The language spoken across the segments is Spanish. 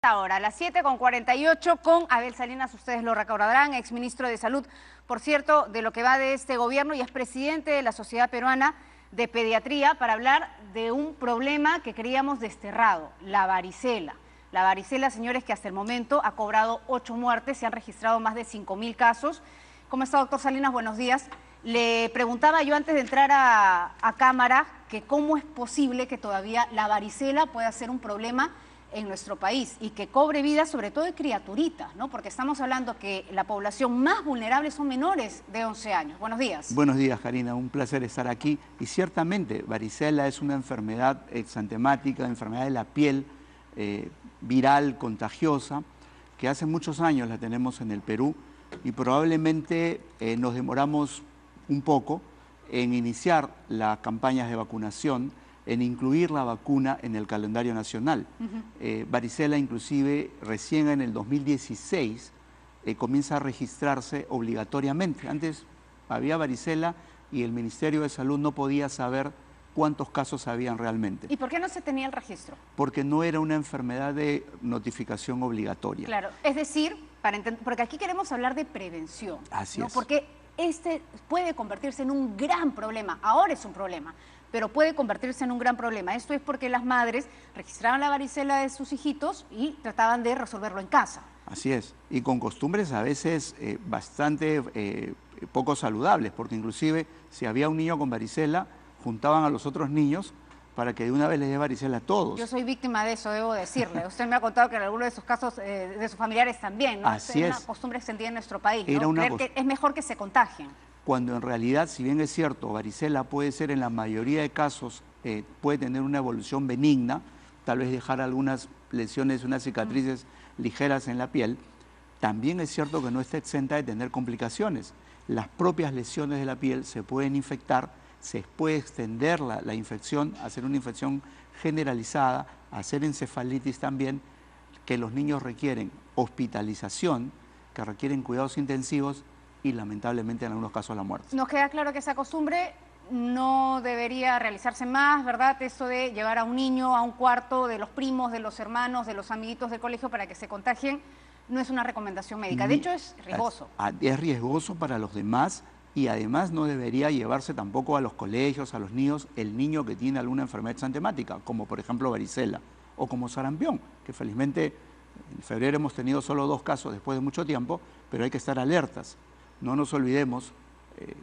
Ahora, a las 7:48 con Abel Salinas, ustedes lo recordarán, exministro de Salud, por cierto, de lo que va de este gobierno y es presidente de la Sociedad Peruana de Pediatría, para hablar de un problema que creíamos desterrado, la varicela. La varicela, señores, que hasta el momento ha cobrado 8 muertes, se han registrado más de 5.000 casos. ¿Cómo está, doctor Salinas? Buenos días. Le preguntaba yo antes de entrar a cámara que cómo es posible que todavía la varicela pueda ser un problema en nuestro país y que cobre vida sobre todo de criaturitas, ¿no? Porque estamos hablando que la población más vulnerable son menores de 11 años. Buenos días. Buenos días, Karina. Un placer estar aquí. Y ciertamente, varicela es una enfermedad exantemática, enfermedad de la piel, viral, contagiosa, que hace muchos años la tenemos en el Perú y probablemente nos demoramos un poco en iniciar las campañas de vacunación, en incluir la vacuna en el calendario nacional. Varicela, inclusive, recién en el 2016 comienza a registrarse obligatoriamente. Antes había varicela y el Ministerio de Salud no podía saber cuántos casos habían realmente. ¿Y por qué no se tenía el registro? Porque no era una enfermedad de notificación obligatoria. Claro, es decir, porque aquí queremos hablar de prevención. Así es. Porque este puede convertirse en un gran problema, ahora es un problema, pero puede convertirse en un gran problema. Esto es porque las madres registraban la varicela de sus hijitos y trataban de resolverlo en casa. Así es, y con costumbres a veces bastante poco saludables, porque inclusive si había un niño con varicela, juntaban a los otros niños para que de una vez les dé varicela a todos. Yo soy víctima de eso, debo decirle. Usted me ha contado que en algunos de sus casos, de sus familiares también, ¿no? Así es. Una costumbre extendida en nuestro país, ¿no? Creer que es mejor que se contagien. Cuando en realidad, si bien es cierto, varicela puede ser en la mayoría de casos, puede tener una evolución benigna, tal vez dejar algunas lesiones, unas cicatrices ligeras en la piel, también es cierto que no está exenta de tener complicaciones. Las propias lesiones de la piel se pueden infectar, se puede extender la infección, hacer una infección generalizada, hacer encefalitis también, que los niños requieren hospitalización, que requieren cuidados intensivos y lamentablemente en algunos casos la muerte. Nos queda claro que esa costumbre no debería realizarse más, ¿verdad? Eso de llevar a un niño a un cuarto de los primos, de los hermanos, de los amiguitos del colegio para que se contagien, no es una recomendación médica. De hecho, es riesgoso. Es riesgoso para los demás y además no debería llevarse tampoco a los colegios, a los niños, el niño que tiene alguna enfermedad exantemática, como por ejemplo varicela o como sarampión, que felizmente en febrero hemos tenido solo 2 casos después de mucho tiempo, pero hay que estar alertas. No nos olvidemos,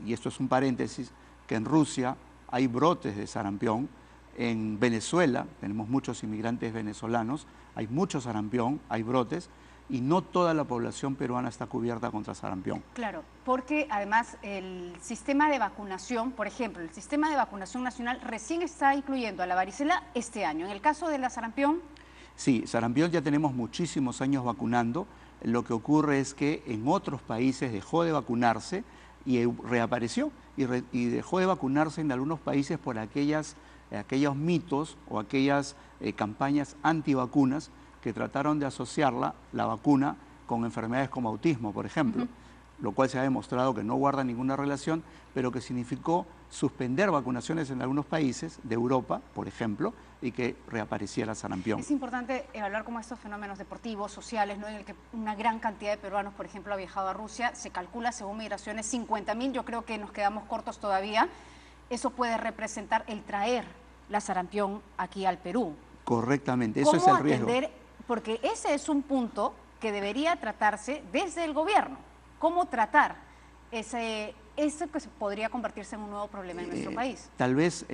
y esto es un paréntesis, que en Rusia hay brotes de sarampión, en Venezuela tenemos muchos inmigrantes venezolanos, hay mucho sarampión, hay brotes, y no toda la población peruana está cubierta contra sarampión. Claro, porque además el sistema de vacunación, por ejemplo, el sistema de vacunación nacional recién está incluyendo a la varicela este año. En el caso de la sarampión... Sí, sarampión ya tenemos muchísimos años vacunando. Lo que ocurre es que en otros países dejó de vacunarse y reapareció. Y dejó de vacunarse en algunos países por aquellos mitos o aquellas campañas antivacunas que trataron de asociarla, la vacuna, con enfermedades como autismo, por ejemplo, lo cual se ha demostrado que no guarda ninguna relación, pero que significó suspender vacunaciones en algunos países de Europa, por ejemplo, y que reapareciera sarampión. Es importante evaluar cómo estos fenómenos deportivos, sociales, ¿no? En el que una gran cantidad de peruanos, por ejemplo, ha viajado a Rusia, se calcula según migraciones 50.000, yo creo que nos quedamos cortos todavía. Eso puede representar el traer la sarampión aquí al Perú. Correctamente, eso es el riesgo. Porque ese es un punto que debería tratarse desde el gobierno. ¿Cómo tratar eso que podría convertirse en un nuevo problema en nuestro país? Tal vez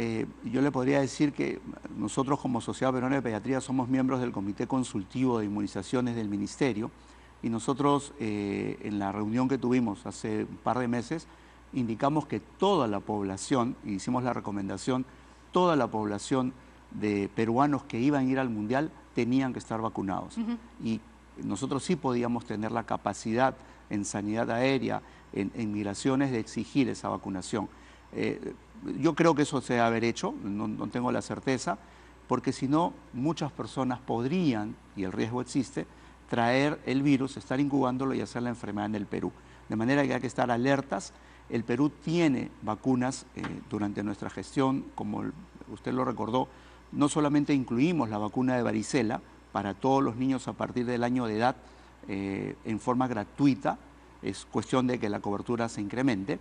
yo le podría decir que nosotros como Sociedad Peruana de Pediatría somos miembros del Comité Consultivo de Inmunizaciones del Ministerio y nosotros en la reunión que tuvimos hace un par de meses indicamos que toda la población, y hicimos la recomendación, toda la población de peruanos que iban a ir al Mundial tenían que estar vacunados. Y nosotros sí podíamos tener la capacidad en sanidad aérea, en migraciones, de exigir esa vacunación. Yo creo que eso se debe haber hecho, no tengo la certeza, porque si no, muchas personas podrían, y el riesgo existe, traer el virus, estar incubándolo y hacer la enfermedad en el Perú. De manera que hay que estar alertas. El Perú tiene vacunas durante nuestra gestión, como usted lo recordó, no solamente incluimos la vacuna de varicela, para todos los niños a partir del año de edad en forma gratuita. Es cuestión de que la cobertura se incremente,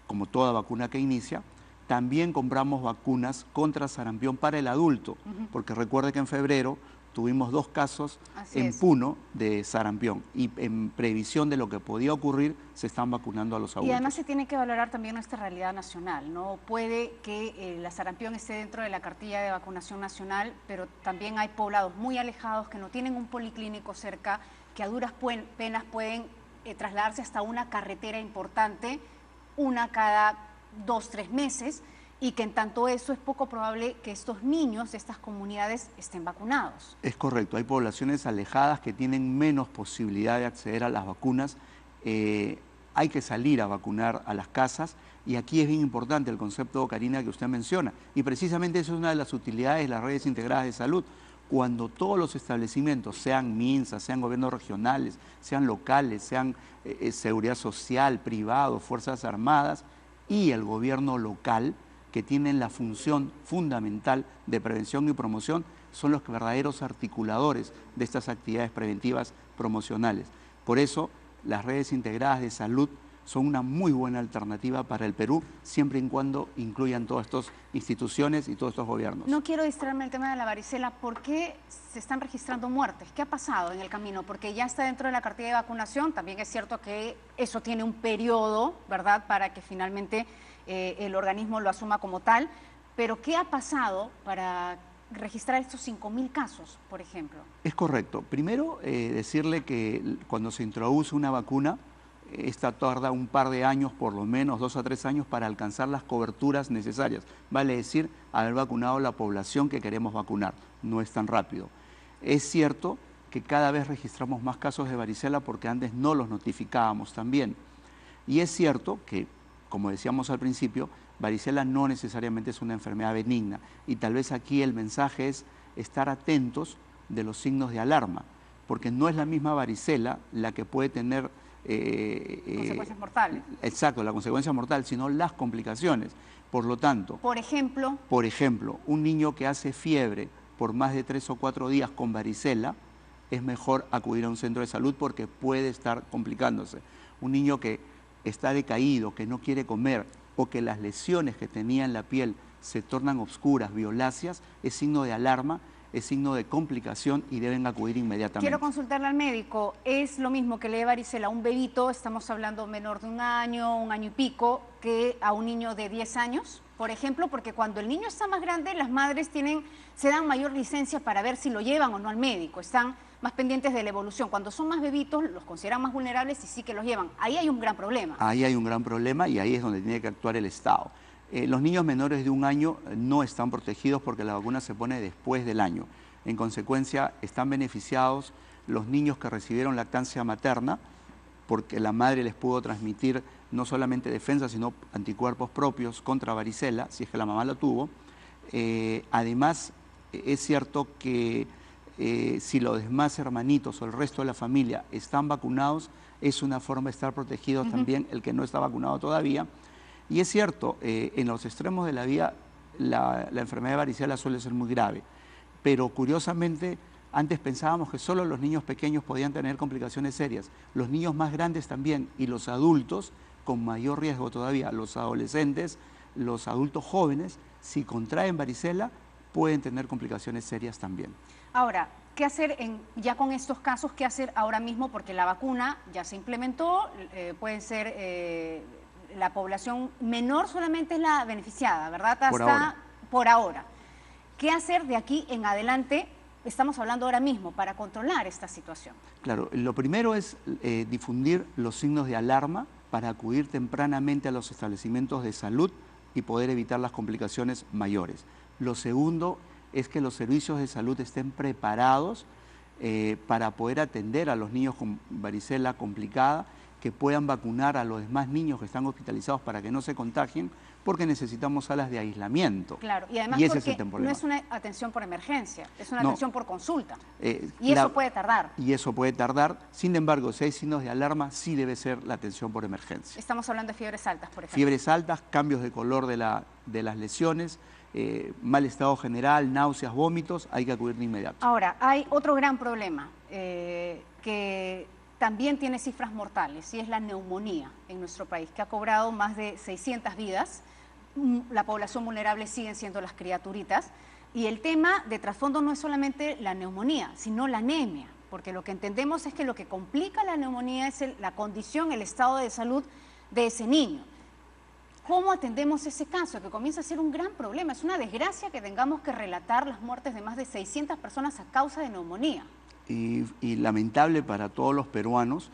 como toda vacuna que inicia. También compramos vacunas contra sarampión para el adulto, porque recuerde que en febrero tuvimos 2 casos en Puno de sarampión y en previsión de lo que podía ocurrir se están vacunando a los adultos. Y además se tiene que valorar también nuestra realidad nacional, ¿no? Puede que la sarampión esté dentro de la cartilla de vacunación nacional, pero también hay poblados muy alejados que no tienen un policlínico cerca, que a duras penas pueden trasladarse hasta una carretera importante, una cada 2-3 meses, y que en tanto eso es poco probable que estos niños de estas comunidades estén vacunados. Es correcto, hay poblaciones alejadas que tienen menos posibilidad de acceder a las vacunas. Hay que salir a vacunar a las casas y aquí es bien importante el concepto, Karina, que usted menciona. Y precisamente eso es una de las utilidades de las redes integradas de salud. Cuando todos los establecimientos, sean MINSA, sean gobiernos regionales, sean locales, sean seguridad social, privado, Fuerzas Armadas y el gobierno local, que tienen la función fundamental de prevención y promoción, son los verdaderos articuladores de estas actividades preventivas promocionales. Por eso, las redes integradas de salud son una muy buena alternativa para el Perú, siempre y cuando incluyan todas estas instituciones y todos estos gobiernos. No quiero distraerme del tema de la varicela. ¿Por qué se están registrando muertes? ¿Qué ha pasado en el camino? Porque ya está dentro de la cartilla de vacunación. También es cierto que eso tiene un periodo, ¿verdad?, para que finalmente el organismo lo asuma como tal. Pero ¿qué ha pasado para registrar estos 5.000 casos, por ejemplo? Es correcto. Primero, decirle que cuando se introduce una vacuna, esta tarda un par de años, por lo menos 2 a 3 años, para alcanzar las coberturas necesarias. Vale decir, haber vacunado a la población que queremos vacunar. No es tan rápido. Es cierto que cada vez registramos más casos de varicela porque antes no los notificábamos también. Y es cierto que, como decíamos al principio, varicela no necesariamente es una enfermedad benigna. Y tal vez aquí el mensaje es estar atentos de los signos de alarma, porque no es la misma varicela la que puede tener consecuencias mortales. Exacto, la consecuencia mortal, sino las complicaciones. Por lo tanto, por ejemplo, un niño que hace fiebre por más de 3 o 4 días con varicela, es mejor acudir a un centro de salud porque puede estar complicándose. Un niño que está decaído, que no quiere comer o que las lesiones que tenía en la piel se tornan oscuras, violáceas, es signo de alarma, es signo de complicación y deben acudir inmediatamente. Quiero consultarle al médico. ¿Es lo mismo que le dé varicela a un bebito, estamos hablando menor de 1 año y pico, que a un niño de 10 años, por ejemplo? Porque cuando el niño está más grande, las madres se dan mayor licencia para ver si lo llevan o no al médico, están más pendientes de la evolución. Cuando son más bebitos, los consideran más vulnerables y sí que los llevan. Ahí hay un gran problema. Ahí hay un gran problema y ahí es donde tiene que actuar el Estado. Los niños menores de 1 año no están protegidos porque la vacuna se pone después del año. En consecuencia, están beneficiados los niños que recibieron lactancia materna porque la madre les pudo transmitir no solamente defensa, sino anticuerpos propios contra varicela, si es que la mamá lo tuvo. Además, es cierto que si los demás hermanitos o el resto de la familia están vacunados, es una forma de estar protegidos también el que no está vacunado todavía. Y es cierto, en los extremos de la vía la enfermedad de varicela suele ser muy grave, pero curiosamente antes pensábamos que solo los niños pequeños podían tener complicaciones serias, los niños más grandes también y los adultos con mayor riesgo todavía, los adolescentes, los adultos jóvenes, si contraen varicela pueden tener complicaciones serias también. Ahora, ¿qué hacer ya con estos casos? ¿Qué hacer ahora mismo? Porque la vacuna ya se implementó, pueden ser... la población menor solamente es la beneficiada, ¿verdad? Por ahora. ¿Qué hacer de aquí en adelante? Estamos hablando ahora mismo para controlar esta situación. Claro, lo primero es difundir los signos de alarma para acudir tempranamente a los establecimientos de salud y poder evitar las complicaciones mayores. Lo segundo es que los servicios de salud estén preparados para poder atender a los niños con varicela complicada, que puedan vacunar a los demás niños que están hospitalizados para que no se contagien, porque necesitamos salas de aislamiento. Claro, y además porque no es una atención por emergencia, es una atención por consulta. Y eso puede tardar. Y eso puede tardar. Sin embargo, si hay signos de alarma, sí debe ser la atención por emergencia. Estamos hablando de fiebres altas, por ejemplo. Fiebres altas, cambios de color de las lesiones, mal estado general, náuseas, vómitos, hay que acudir de inmediato. Ahora, hay otro gran problema que también tiene cifras mortales y es la neumonía en nuestro país, que ha cobrado más de 600 vidas. La población vulnerable siguen siendo las criaturitas. Y el tema de trasfondo no es solamente la neumonía, sino la anemia, porque lo que entendemos es que lo que complica la neumonía es la condición, el estado de salud de ese niño. ¿Cómo atendemos ese caso? Que comienza a ser un gran problema. Es una desgracia que tengamos que relatar las muertes de más de 600 personas a causa de neumonía. Y lamentable para todos los peruanos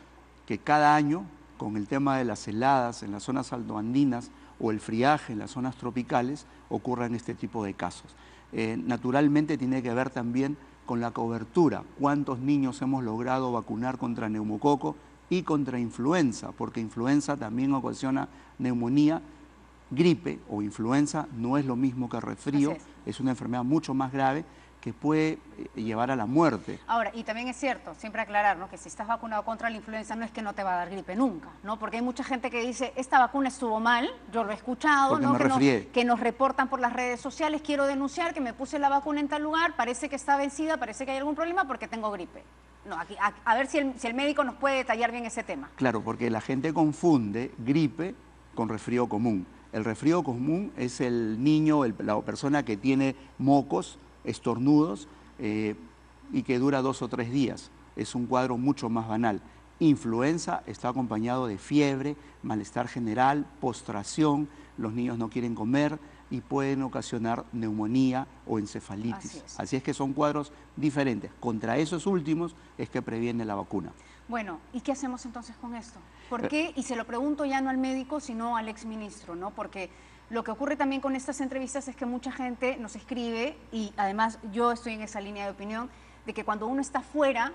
que cada año, con el tema de las heladas en las zonas altoandinas o el friaje en las zonas tropicales, ocurran este tipo de casos. Naturalmente tiene que ver también con la cobertura, cuántos niños hemos logrado vacunar contra neumococo y contra influenza, porque influenza también ocasiona neumonía. Gripe o influenza no es lo mismo que resfrío, es una enfermedad mucho más grave que puede llevar a la muerte. Ahora, y también es cierto, siempre aclarar, ¿no?, que si estás vacunado contra la influenza no es que no te va a dar gripe nunca, ¿no? Porque hay mucha gente que dice, esta vacuna estuvo mal, yo lo he escuchado, ¿no?, que nos reportan por las redes sociales, quiero denunciar que me puse la vacuna en tal lugar, parece que está vencida, parece que hay algún problema porque tengo gripe. No, aquí, a ver si el médico nos puede detallar bien ese tema. Claro, porque la gente confunde gripe con resfrío común. El resfrío común es el niño, la persona que tiene mocos, estornudos y que dura 2 o 3 días. Es un cuadro mucho más banal. Influenza está acompañado de fiebre, malestar general, postración, los niños no quieren comer y pueden ocasionar neumonía o encefalitis. Así es que son cuadros diferentes. Contra esos últimos es que previene la vacuna. Bueno, ¿y qué hacemos entonces con esto? ¿Por qué? Y se lo pregunto ya no al médico, sino al exministro, ¿no? Porque lo que ocurre también con estas entrevistas es que mucha gente nos escribe, y además yo estoy en esa línea de opinión, de que cuando uno está fuera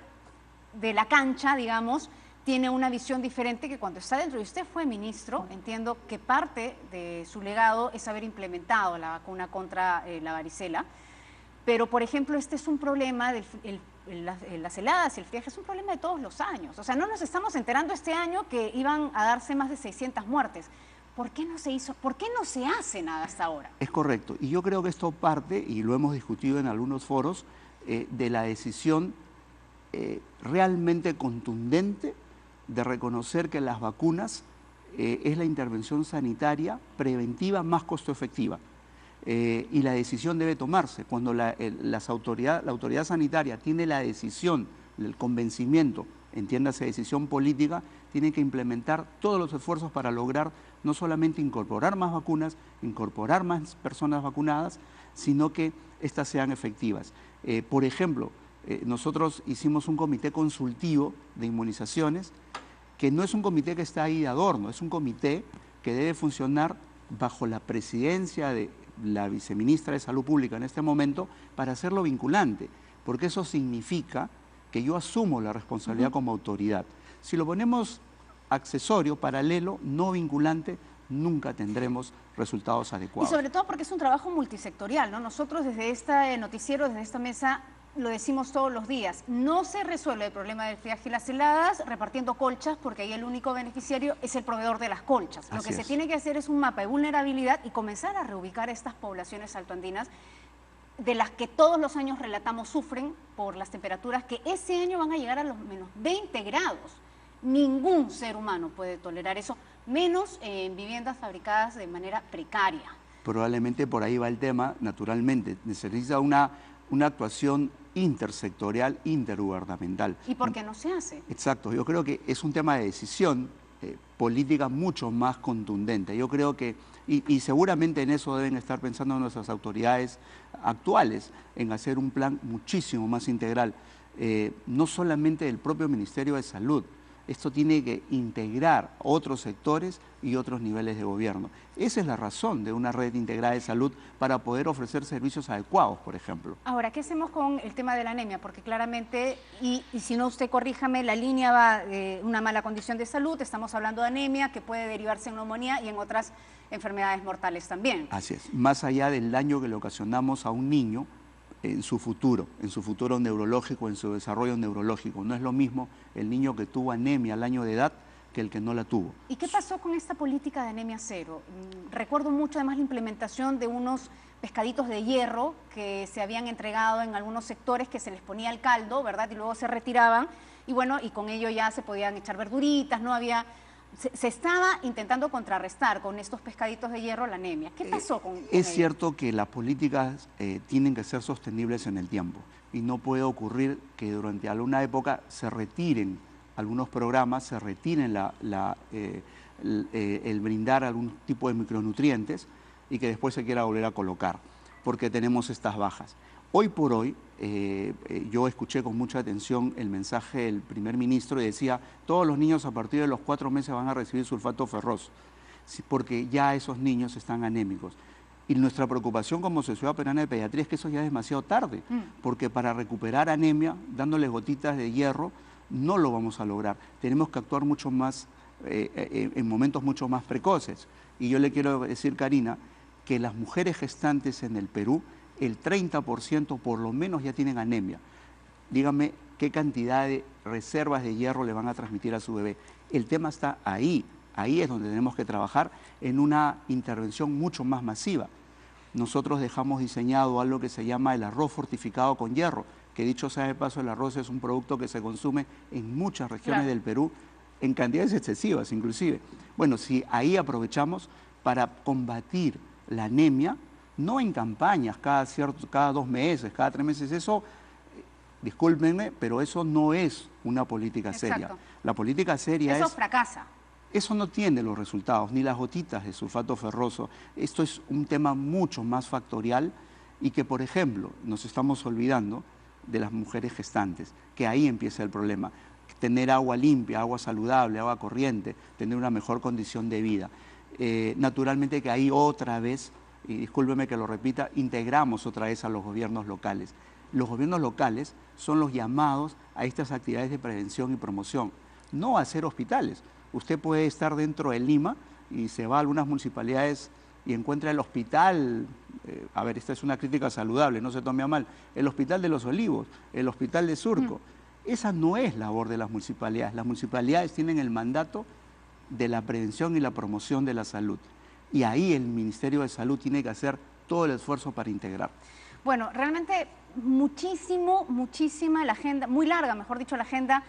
de la cancha, digamos, tiene una visión diferente que cuando está dentro. Y usted fue ministro, entiendo que parte de su legado es haber implementado la vacuna contra la varicela, pero por ejemplo este es un problema las heladas y el friaje es un problema de todos los años. O sea, no nos estamos enterando este año que iban a darse más de 600 muertes. ¿Por qué no se hizo? ¿Por qué no se hace nada hasta ahora? Es correcto. Y yo creo que esto parte, y lo hemos discutido en algunos foros, de la decisión realmente contundente de reconocer que las vacunas es la intervención sanitaria preventiva más costo efectiva. Y la decisión debe tomarse. Cuando la autoridad sanitaria tiene la decisión, el convencimiento, entiéndase decisión política, tiene que implementar todos los esfuerzos para lograr no solamente incorporar más vacunas, incorporar más personas vacunadas, sino que éstas sean efectivas. Por ejemplo, nosotros hicimos un comité consultivo de inmunizaciones, que no es un comité que está ahí de adorno, es un comité que debe funcionar bajo la presidencia de la viceministra de Salud Pública en este momento para hacerlo vinculante, porque eso significa que yo asumo la responsabilidad como autoridad. Si lo ponemos accesorio, paralelo, no vinculante, nunca tendremos resultados adecuados. Y sobre todo porque es un trabajo multisectorial, ¿no? Nosotros desde este noticiero, desde esta mesa, lo decimos todos los días, no se resuelve el problema del friaje y las heladas repartiendo colchas, porque ahí el único beneficiario es el proveedor de las colchas. Lo que se tiene que hacer es un mapa de vulnerabilidad y comenzar a reubicar estas poblaciones altoandinas de las que todos los años relatamos sufren por las temperaturas que ese año van a llegar a los menos 20 grados. Ningún ser humano puede tolerar eso, menos en viviendas fabricadas de manera precaria. Probablemente por ahí va el tema, naturalmente. Necesita una actuación intersectorial, intergubernamental. ¿Y por qué no se hace? Exacto, yo creo que es un tema de decisión política mucho más contundente. Yo creo que, y seguramente en eso deben estar pensando nuestras autoridades actuales, en hacer un plan muchísimo más integral, no solamente del propio Ministerio de Salud. Esto tiene que integrar otros sectores y otros niveles de gobierno. Esa es la razón de una red integrada de salud para poder ofrecer servicios adecuados, por ejemplo. Ahora, ¿qué hacemos con el tema de la anemia? Porque claramente, y si no usted corríjame, la línea va de una mala condición de salud, estamos hablando de anemia que puede derivarse en neumonía y en otras enfermedades mortales también. Así es, más allá del daño que le ocasionamos a un niño, en su futuro neurológico, en su desarrollo neurológico. No es lo mismo el niño que tuvo anemia al año de edad que el que no la tuvo. ¿Y qué pasó con esta política de anemia cero? Recuerdo mucho además la implementación de unos pescaditos de hierro que se habían entregado en algunos sectores, que se les ponía el caldo, ¿verdad? Y luego se retiraban, y bueno, y con ello ya se podían echar verduritas, no había... Se estaba intentando contrarrestar con estos pescaditos de hierro la anemia. ¿Qué pasó con Es ello? cierto que las políticas tienen que ser sostenibles en el tiempo y no puede ocurrir que durante alguna época se retiren algunos programas, se retiren el brindar algún tipo de micronutrientes y que después se quiera volver a colocar, porque tenemos estas bajas. Hoy por hoy, yo escuché con mucha atención el mensaje del primer ministro y decía, todos los niños a partir de los 4 meses van a recibir sulfato ferroso, porque ya esos niños están anémicos. Y nuestra preocupación como Sociedad Peruana de Pediatría es que eso ya es demasiado tarde, porque para recuperar anemia, dándole gotitas de hierro, no lo vamos a lograr. Tenemos que actuar mucho más, en momentos mucho más precoces. Y yo le quiero decir, Karina, que las mujeres gestantes en el Perú, el 30% por lo menos ya tienen anemia. Dígame qué cantidad de reservas de hierro le van a transmitir a su bebé. El tema está ahí. Ahí es donde tenemos que trabajar en una intervención mucho más masiva. Nosotros dejamos diseñado algo que se llama el arroz fortificado con hierro, que dicho sea de paso, el arroz es un producto que se consume en muchas regiones del Perú, en cantidades excesivas inclusive. Bueno, si ahí aprovechamos para combatir la anemia, no en campañas cada 2 meses, cada 3 meses, eso, discúlpenme, pero eso no es una política seria. La política seria eso fracasa. Eso no tiene los resultados, ni las gotitas de sulfato ferroso. Esto es un tema mucho más factorial y que, por ejemplo, nos estamos olvidando de las mujeres gestantes, que ahí empieza el problema. Tener agua limpia, agua saludable, agua corriente, tener una mejor condición de vida. Naturalmente que ahí otra vez, y discúlpeme que lo repita, integramos otra vez a los gobiernos locales. Los gobiernos locales son los llamados a estas actividades de prevención y promoción, no a hacer hospitales. Usted puede estar dentro de Lima y se va a algunas municipalidades y encuentra el hospital, a ver, esta es una crítica saludable, no se tome a mal, el Hospital de los Olivos, el Hospital de Surco. Esa no es labor de las municipalidades. Las municipalidades tienen el mandato de la prevención y la promoción de la salud. Y ahí el Ministerio de Salud tiene que hacer todo el esfuerzo para integrar. Bueno, realmente muchísima la agenda, muy larga, mejor dicho, la agenda,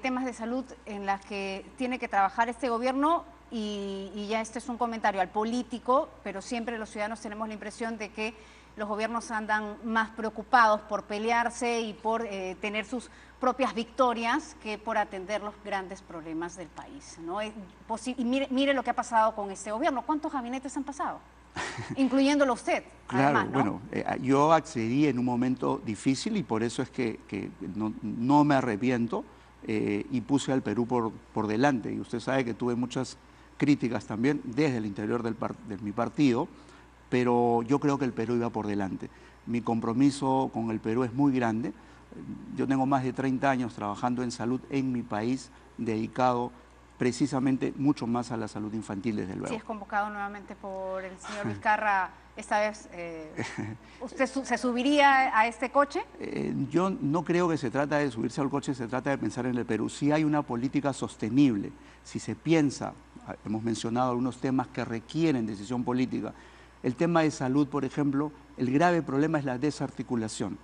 temas de salud en las que tiene que trabajar este gobierno y ya este es un comentario al político, pero siempre los ciudadanos tenemos la impresión de que los gobiernos andan más preocupados por pelearse y por tener sus propias victorias que por atender los grandes problemas del país, ¿no? Y mire lo que ha pasado con este gobierno. ¿Cuántos gabinetes han pasado? Incluyéndolo usted. Claro, además, ¿no? Bueno, yo accedí en un momento difícil y por eso es que no me arrepiento y puse al Perú por delante. Y usted sabe que tuve muchas críticas también desde el interior de mi partido, pero yo creo que el Perú iba por delante. Mi compromiso con el Perú es muy grande. Yo tengo más de 30 años trabajando en salud en mi país, dedicado precisamente mucho más a la salud infantil, desde luego. Si es convocado nuevamente por el señor Vizcarra, esta vez, ¿usted se subiría a este coche? Yo no creo que se trata de subirse al coche, se trata de pensar en el Perú. Si hay una política sostenible, si se piensa, hemos mencionado algunos temas que requieren decisión política. El tema de salud, por ejemplo, el grave problema es la desarticulación.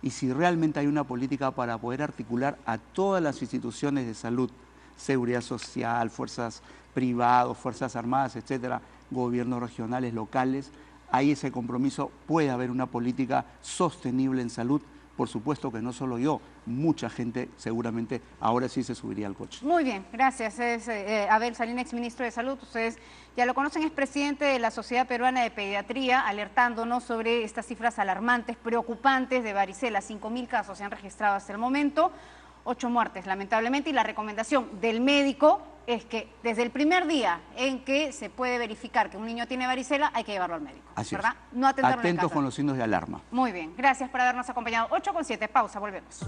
Y si realmente hay una política para poder articular a todas las instituciones de salud, seguridad social, fuerzas privadas, fuerzas armadas, etcétera, gobiernos regionales, locales, hay ese compromiso, puede haber una política sostenible en salud. Por supuesto que no solo yo, mucha gente seguramente ahora sí se subiría al coche. Muy bien, gracias. Es Abel Salinas, exministro de Salud. Ustedes ya lo conocen, es presidente de la Sociedad Peruana de Pediatría, alertándonos sobre estas cifras alarmantes, preocupantes de varicela. 5.000 casos se han registrado hasta el momento, 8 muertes lamentablemente, y la recomendación del médico es que desde el primer día en que se puede verificar que un niño tiene varicela, hay que llevarlo al médico. Así ¿verdad? es. No atenderlo en Atentos casa. con los signos de alarma. Muy bien, gracias por habernos acompañado. 8:07, pausa, volvemos.